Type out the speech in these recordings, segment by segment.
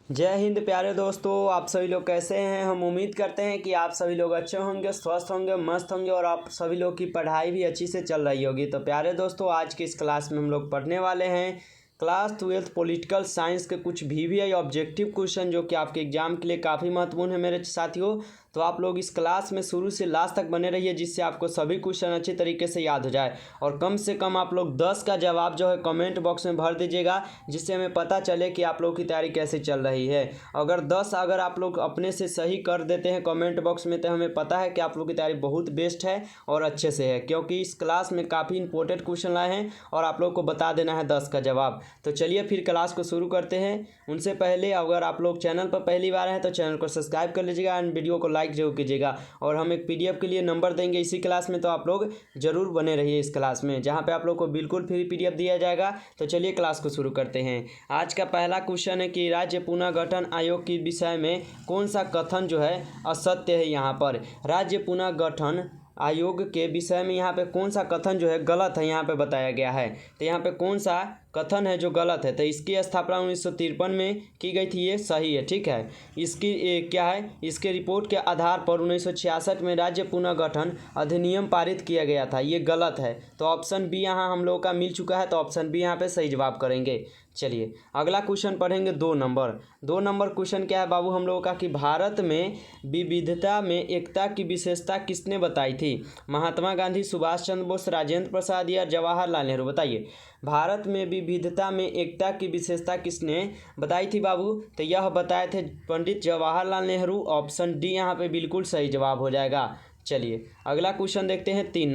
जय हिंद प्यारे दोस्तों, आप सभी लोग कैसे हैं। हम उम्मीद करते हैं कि आप सभी लोग अच्छे होंगे, स्वस्थ होंगे, मस्त होंगे और आप सभी लोग की पढ़ाई भी अच्छी से चल रही होगी। तो प्यारे दोस्तों, आज की इस क्लास में हम लोग पढ़ने वाले हैं क्लास 12 पॉलिटिकल साइंस के कुछ VVI ऑब्जेक्टिव क्वेश्चन जो कि आपके एग्जाम के लिए काफ़ी महत्वपूर्ण है मेरे साथियों। तो आप लोग इस क्लास में शुरू से लास्ट तक बने रहिए, जिससे आपको सभी क्वेश्चन अच्छी तरीके से याद हो जाए और कम से कम आप लोग 10 का जवाब जो है कमेंट बॉक्स में भर दीजिएगा, जिससे हमें पता चले कि आप लोग की तैयारी कैसे चल रही है। अगर आप लोग अपने से सही कर देते हैं कमेंट बॉक्स में, तो हमें पता है कि आप लोग की तैयारी बहुत बेस्ट है और अच्छे से है, क्योंकि इस क्लास में काफ़ी इंपॉर्टेंट क्वेश्चन लाए हैं और आप लोग को बता देना है 10 का जवाब। तो चलिए फिर क्लास को शुरू करते हैं। उनसे पहले अगर आप लोग चैनल पर पहली बार हैं तो चैनल को सब्सक्राइब कर लीजिएगा एंड वीडियो को लाइक जरूर कीजिएगा। और हम एक PDF के लिए नंबर देंगे इसी क्लास में, तो आप लोग जरूर बने रहिए इस क्लास में, जहाँ पे आप लोग को बिल्कुल फ्री PDF दिया जाएगा। तो चलिए क्लास को शुरू करते हैं। आज का पहला क्वेश्चन है कि राज्य पुनर्गठन आयोग के विषय में कौन सा कथन जो है असत्य है। यहाँ पर राज्य पुनर्गठन आयोग के विषय में यहाँ पे कौन सा कथन जो है गलत है यहाँ पे बताया गया है। तो यहाँ पे कौन सा कथन है जो गलत है। तो इसकी स्थापना 1953 में की गई थी, ये सही है, ठीक है। इसकी क्या है, इसके रिपोर्ट के आधार पर 1966 में राज्य पुनर्गठन अधिनियम पारित किया गया था, ये गलत है। तो ऑप्शन बी यहाँ हम लोग का मिल चुका है, तो ऑप्शन बी यहाँ पे सही जवाब करेंगे। चलिए अगला क्वेश्चन पढ़ेंगे 2 नंबर क्वेश्चन क्या है बाबू हम लोगों का कि भारत में विविधता में एकता की विशेषता किसने बताई थी। महात्मा गांधी, सुभाष चंद्र बोस, राजेंद्र प्रसाद या जवाहरलाल नेहरू। बताइए भारत में विविधता में एकता की विशेषता किसने बताई थी बाबू। तो यह बताए थे पंडित जवाहरलाल नेहरू। ऑप्शन डी यहाँ पे बिल्कुल सही जवाब हो जाएगा। चलिए अगला क्वेश्चन देखते हैं 3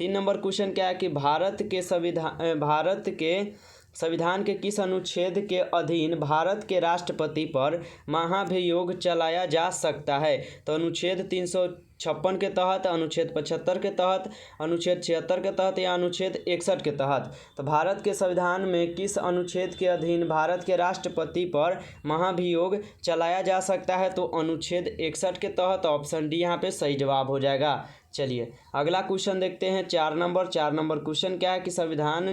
नंबर क्वेश्चन क्या है कि भारत के संविधान के किस अनुच्छेद के अधीन भारत के राष्ट्रपति पर महाभियोग चलाया जा सकता है। तो अनुच्छेद 356 के तहत, अनुच्छेद 75 के तहत, अनुच्छेद 76 के तहत या अनुच्छेद 61 के तहत। तो भारत के संविधान में किस अनुच्छेद के अधीन भारत के राष्ट्रपति पर महाभियोग चलाया जा सकता है। तो अनुच्छेद 61 के तहत। ऑप्शन डी यहाँ पे सही जवाब हो जाएगा। चलिए अगला क्वेश्चन देखते हैं 4 नंबर क्वेश्चन क्या है कि संविधान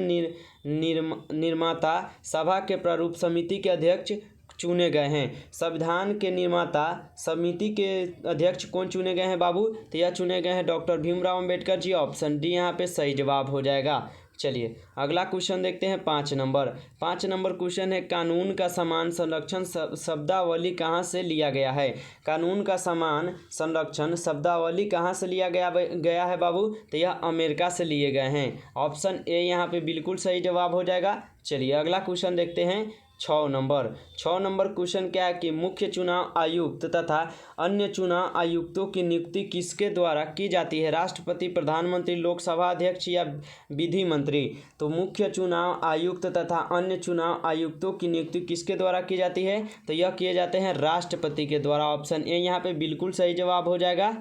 निर्माता सभा के प्रारूप समिति के अध्यक्ष चुने गए हैं। संविधान के निर्माता समिति के अध्यक्ष कौन चुने गए हैं बाबू। तो यह चुने गए हैं doctor Bhimrao Ambedkar ji. Option D यहाँ पे सही जवाब हो जाएगा। चलिए अगला क्वेश्चन देखते हैं 5 नंबर क्वेश्चन है कानून का समान संरक्षण शब्दावली कहाँ से लिया गया है। कानून का समान संरक्षण शब्दावली कहाँ से लिया गया है बाबू। तो यह अमेरिका से लिए गए हैं। ऑप्शन ए यहाँ पे बिल्कुल सही जवाब हो जाएगा। चलिए अगला क्वेश्चन देखते हैं 6 नंबर क्वेश्चन क्या है कि मुख्य चुनाव आयुक्त तथा अन्य चुनाव आयुक्तों की नियुक्ति किसके द्वारा की जाती है। राष्ट्रपति, प्रधानमंत्री, लोकसभा अध्यक्ष या विधि मंत्री। तो मुख्य चुनाव आयुक्त तथा अन्य चुनाव आयुक्तों की नियुक्ति किसके द्वारा की जाती है। तो यह किए जाते हैं राष्ट्रपति के द्वारा। ऑप्शन ए यहाँ पे बिल्कुल सही जवाब हो जाएगा।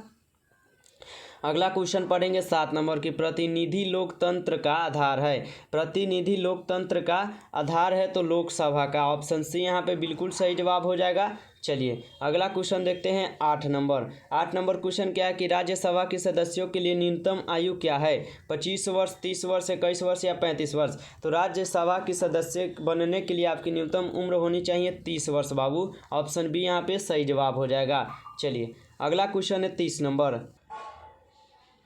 अगला क्वेश्चन पढ़ेंगे 7 नंबर की प्रतिनिधि लोकतंत्र का आधार है। प्रतिनिधि लोकतंत्र का आधार है तो लोकसभा का। ऑप्शन सी यहाँ पे बिल्कुल सही जवाब हो जाएगा। चलिए अगला क्वेश्चन देखते हैं 8 नंबर क्वेश्चन क्या है कि राज्यसभा के सदस्यों के लिए न्यूनतम आयु क्या है। 25 वर्ष, 30 वर्ष, 21 वर्ष या 35 वर्ष। तो राज्यसभा की सदस्य बनने के लिए आपकी न्यूनतम उम्र होनी चाहिए 30 वर्ष बाबू। ऑप्शन बी यहाँ पे सही जवाब हो जाएगा। चलिए अगला क्वेश्चन है 30 नंबर।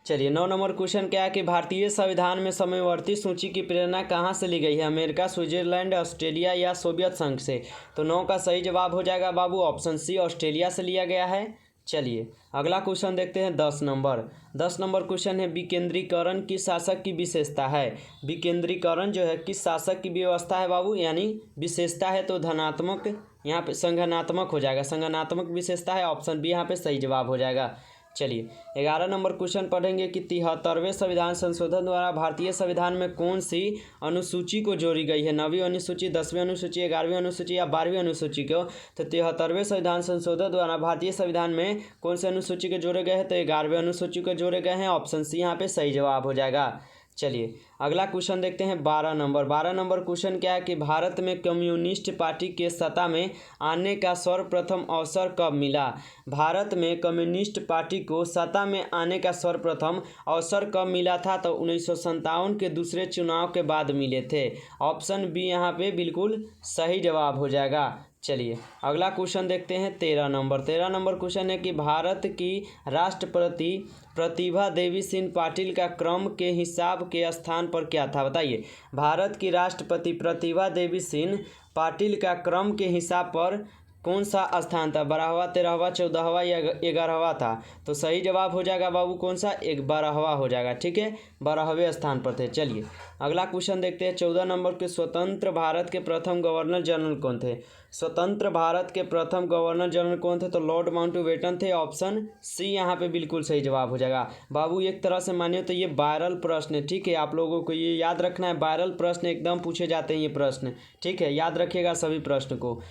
चलिए 9 नंबर क्वेश्चन क्या है कि भारतीय संविधान में समवर्ती सूची की प्रेरणा कहाँ से ली गई है। अमेरिका, स्विट्जरलैंड, ऑस्ट्रेलिया या सोवियत संघ से। तो 9 का सही जवाब हो जाएगा बाबू। ऑप्शन सी ऑस्ट्रेलिया से लिया गया है। चलिए अगला क्वेश्चन देखते हैं 10 नंबर क्वेश्चन है विकेंद्रीकरण किस शासक की विशेषता है। विकेंद्रीकरण जो है किस शासक की व्यवस्था है बाबू, यानी विशेषता है। तो धनात्मक यहाँ पे संगठनात्मक हो जाएगा, संगठनात्मक विशेषता है। ऑप्शन बी यहाँ पे सही जवाब हो जाएगा। चलिए 11 नंबर क्वेश्चन पढ़ेंगे कि 73वें संविधान संशोधन द्वारा भारतीय संविधान में कौन सी अनुसूची को जोड़ी गई है। 9वीं अनुसूची, 10वीं अनुसूची, 11वीं अनुसूची या 12वीं अनुसूची को। तो 73वें संविधान संशोधन द्वारा भारतीय संविधान में कौन से अनुसूची के जोड़े गए हैं। तो 11वीं अनुसूची को जोड़े गए हैं। ऑप्शन सी यहाँ पे सही जवाब हो जाएगा। चलिए अगला क्वेश्चन देखते हैं 12 नंबर क्वेश्चन क्या है कि भारत में कम्युनिस्ट पार्टी के सत्ता में आने का सर्वप्रथम अवसर कब मिला। भारत में कम्युनिस्ट पार्टी को सत्ता में आने का सर्वप्रथम अवसर कब मिला था। तो 1957 के दूसरे चुनाव के बाद मिले थे। ऑप्शन बी यहाँ पे बिल्कुल सही जवाब हो जाएगा। चलिए अगला क्वेश्चन देखते हैं 13 नंबर। 13 नंबर क्वेश्चन है कि भारत की राष्ट्रपति प्रतिभा देवी सिंह पाटिल का क्रम के हिसाब के स्थान पर क्या था, बताइए। भारत की राष्ट्रपति प्रतिभा देवी सिंह पाटिल का क्रम के हिसाब पर कौन सा स्थान था, 12वां 13वां 14वां या 11वां था। तो सही जवाब हो जाएगा बाबू कौन सा, 12वां हो जाएगा, ठीक है, 12वें स्थान पर थे। चलिए अगला क्वेश्चन देखते हैं 14 नंबर के, स्वतंत्र भारत के प्रथम गवर्नर जनरल कौन थे। स्वतंत्र भारत के प्रथम गवर्नर जनरल कौन थे, तो लॉर्ड माउंटबेटन थे। ऑप्शन सी यहाँ पे बिल्कुल सही जवाब हो जाएगा बाबू। एक तरह से मानिए तो ये वायरल प्रश्न है, ठीक है, आप लोगों को ये याद रखना है, वायरल प्रश्न एकदम पूछे जाते हैं ये प्रश्न, ठीक है, याद रखिएगा सभी प्रश्न को।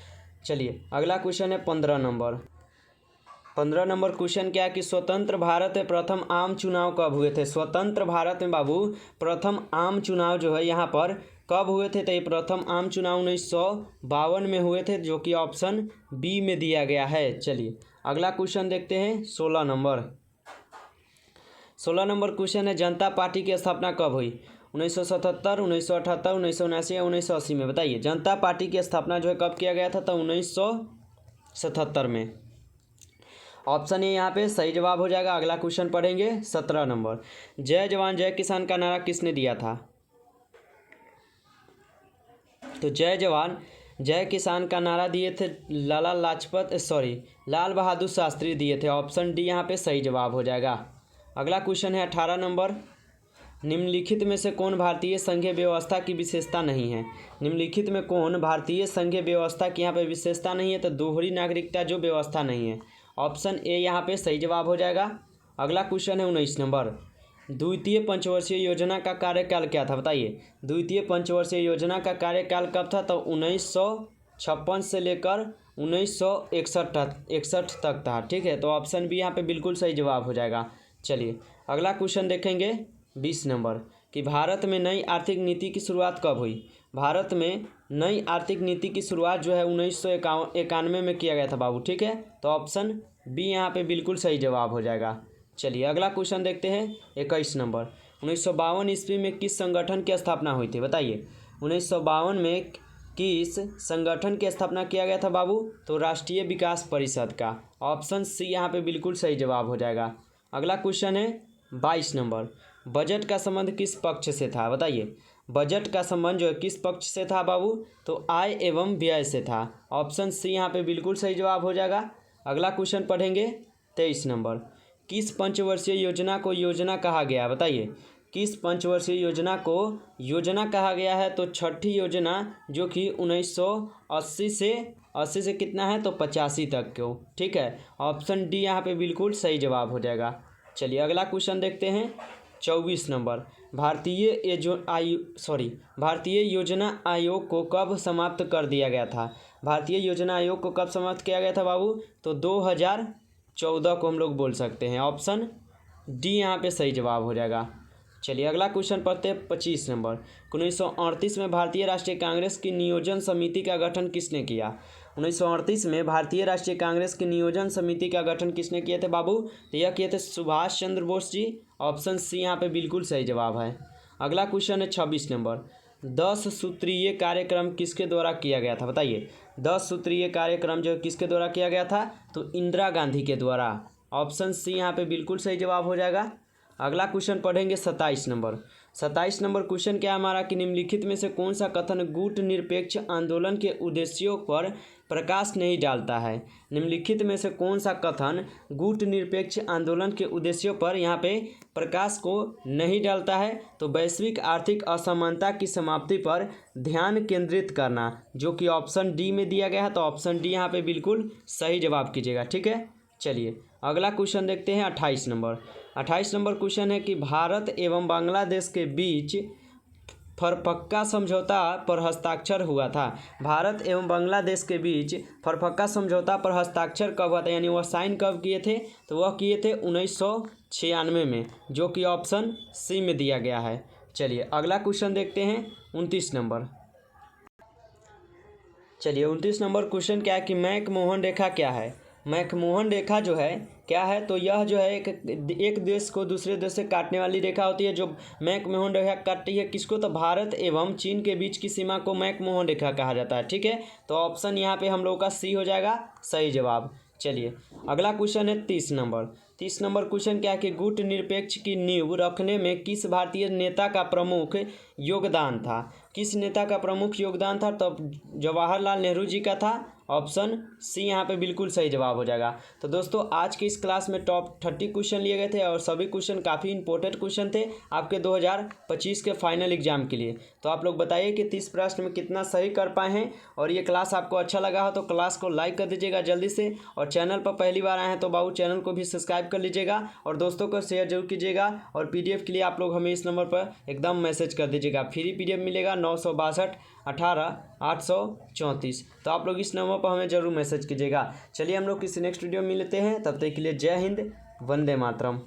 चलिए अगला क्वेश्चन है 15 नंबर। 15 नंबर क्वेश्चन क्या है कि स्वतंत्र भारत में प्रथम आम चुनाव कब हुए थे। स्वतंत्र भारत में बाबू प्रथम आम चुनाव जो है यहाँ पर कब हुए थे, तो ये प्रथम आम चुनाव 1952 में हुए थे, जो कि ऑप्शन बी में दिया गया है। चलिए अगला क्वेश्चन देखते हैं 16 नंबर। 16 नंबर क्वेश्चन है जनता पार्टी की स्थापना कब हुई, 1977, 1978, 1979 या 1980 में, बताइए। जनता पार्टी की स्थापना जो है कब किया गया था, तो 1977 में। ऑप्शन ए यहाँ पे सही जवाब हो जाएगा। अगला क्वेश्चन पढ़ेंगे 17 नंबर। जय जवान जय किसान का नारा किसने दिया था, तो जय जवान जय किसान का नारा दिए थे लाल बहादुर शास्त्री दिए थे। ऑप्शन डी यहाँ पे सही जवाब हो जाएगा। अगला क्वेश्चन है 18 नंबर। निम्नलिखित में से कौन भारतीय संघीय व्यवस्था की विशेषता नहीं है। निम्नलिखित में कौन भारतीय संघीय व्यवस्था की यहाँ पे विशेषता नहीं है, तो दोहरी नागरिकता जो व्यवस्था नहीं है। ऑप्शन ए यहाँ पे सही जवाब हो जाएगा। अगला क्वेश्चन है 19 नंबर। द्वितीय पंचवर्षीय योजना का कार्यकाल क्या था, बताइए। द्वितीय पंचवर्षीय योजना का कार्यकाल कब था, तो 1956 से लेकर 1961 तक था, ठीक है, तो ऑप्शन बी यहाँ पे बिल्कुल सही जवाब हो जाएगा। चलिए अगला क्वेश्चन देखेंगे 20 नंबर कि भारत में नई आर्थिक नीति की शुरुआत कब हुई। भारत में नई आर्थिक नीति की शुरुआत जो है 1991 में किया गया था बाबू, ठीक है, तो ऑप्शन बी यहाँ पे बिल्कुल सही जवाब हो जाएगा। चलिए अगला क्वेश्चन देखते हैं 21 नंबर। 1952 ईस्वी में किस संगठन की स्थापना हुई थी, बताइए। 1952 में किस संगठन की स्थापना किया गया था बाबू, तो राष्ट्रीय विकास परिषद का। ऑप्शन सी यहाँ पे बिल्कुल सही जवाब हो जाएगा। अगला क्वेश्चन है 22 नंबर। बजट का संबंध किस पक्ष से था, बताइए। बजट का संबंध जो है किस पक्ष से था बाबू, तो आय एवं व्यय से था। ऑप्शन सी यहाँ पे बिल्कुल सही जवाब हो जाएगा। अगला क्वेश्चन पढ़ेंगे 23 नंबर। किस पंचवर्षीय योजना को योजना कहा गया, बताइए। किस पंचवर्षीय योजना को योजना कहा गया है, तो छठी योजना जो कि 1980 से कितना है, तो 85 तक को, ठीक है, ऑप्शन डी यहाँ पे बिल्कुल सही जवाब हो जाएगा। चलिए अगला क्वेश्चन देखते हैं 24 नंबर। भारतीय योजना आयोग को कब समाप्त कर दिया गया था। भारतीय योजना आयोग को कब समाप्त किया गया था बाबू, तो 2014 को हम लोग बोल सकते हैं। ऑप्शन डी यहाँ पे सही जवाब हो जाएगा। चलिए अगला क्वेश्चन पढ़ते हैं 25 नंबर। 1938 में भारतीय राष्ट्रीय कांग्रेस की नियोजन समिति का गठन किसने किया। 1938 में भारतीय राष्ट्रीय कांग्रेस की नियोजन समिति का गठन किसने किए थे बाबू, तो यह किए थे सुभाष चंद्र बोस जी। ऑप्शन सी यहाँ पे बिल्कुल सही जवाब है। अगला क्वेश्चन है 26 नंबर। 10 सूत्रीय कार्यक्रम किसके द्वारा किया गया था, बताइए। 10 सूत्रीय कार्यक्रम जो किसके द्वारा किया गया था, तो इंदिरा गांधी के द्वारा। ऑप्शन सी यहाँ पे बिल्कुल सही जवाब हो जाएगा। अगला क्वेश्चन पढ़ेंगे 27 नंबर। 27 नंबर क्वेश्चन क्या हमारा कि निम्नलिखित में से कौन सा कथन गुट निरपेक्ष आंदोलन के उद्देश्यों पर प्रकाश नहीं डालता है। निम्नलिखित में से कौन सा कथन गुट निरपेक्ष आंदोलन के उद्देश्यों पर यहाँ पे प्रकाश को नहीं डालता है, तो वैश्विक आर्थिक असमानता की समाप्ति पर ध्यान केंद्रित करना, जो कि ऑप्शन डी में दिया गया है, तो ऑप्शन डी यहाँ पे बिल्कुल सही जवाब कीजिएगा, ठीक है। चलिए अगला क्वेश्चन देखते हैं 28 नंबर। 28 नंबर क्वेश्चन है कि भारत एवं बांग्लादेश के बीच फरफक्का समझौता पर हस्ताक्षर हुआ था। भारत एवं बांग्लादेश के बीच फरफक्का समझौता पर हस्ताक्षर कब हुआ था, यानी वह साइन कब किए थे, तो वह किए थे 1996 में, जो कि ऑप्शन सी में दिया गया है। चलिए अगला क्वेश्चन देखते हैं 29 नंबर। चलिए 29 नंबर क्वेश्चन क्या है कि मैक मोहन रेखा क्या है। मैकमोहन रेखा जो है क्या है, तो यह जो है एक देश को दूसरे देश से काटने वाली रेखा होती है। जो मैकमोहन रेखा काटती है किसको, तो भारत एवं चीन के बीच की सीमा को मैकमोहन रेखा कहा जाता है। ठीक है, तो ऑप्शन यहाँ पे हम लोग का सी हो जाएगा सही जवाब। चलिए अगला क्वेश्चन है 30 नंबर। 30 नंबर क्वेश्चन क्या है कि गुट निरपेक्ष की नींव रखने में किस भारतीय नेता का प्रमुख योगदान था। किस नेता का प्रमुख योगदान था, तो जवाहरलाल नेहरू जी का था। ऑप्शन सी यहाँ पे बिल्कुल सही जवाब हो जाएगा। तो दोस्तों आज की इस क्लास में टॉप 30 क्वेश्चन लिए गए थे और सभी क्वेश्चन काफ़ी इंपॉर्टेंट क्वेश्चन थे आपके 2025 के फाइनल एग्जाम के लिए। तो आप लोग बताइए कि 30 प्रश्न में कितना सही कर पाए हैं, और ये क्लास आपको अच्छा लगा हो तो क्लास को लाइक कर दीजिएगा जल्दी से, और चैनल पर पहली बार आए हैं तो बाबू चैनल को भी सब्सक्राइब कर लीजिएगा और दोस्तों को शेयर जरूर कीजिएगा। और PDF के लिए आप लोग हमें इस नंबर पर एकदम मैसेज कर दीजिएगा। फ्री PDF मिलेगा 962 18 834। तो आप लोग इस नंबर पर हमें ज़रूर मैसेज कीजिएगा। चलिए हम लोग किसी नेक्स्ट वीडियो में मिलते हैं, तब तक के लिए जय हिंद, वंदे मातरम।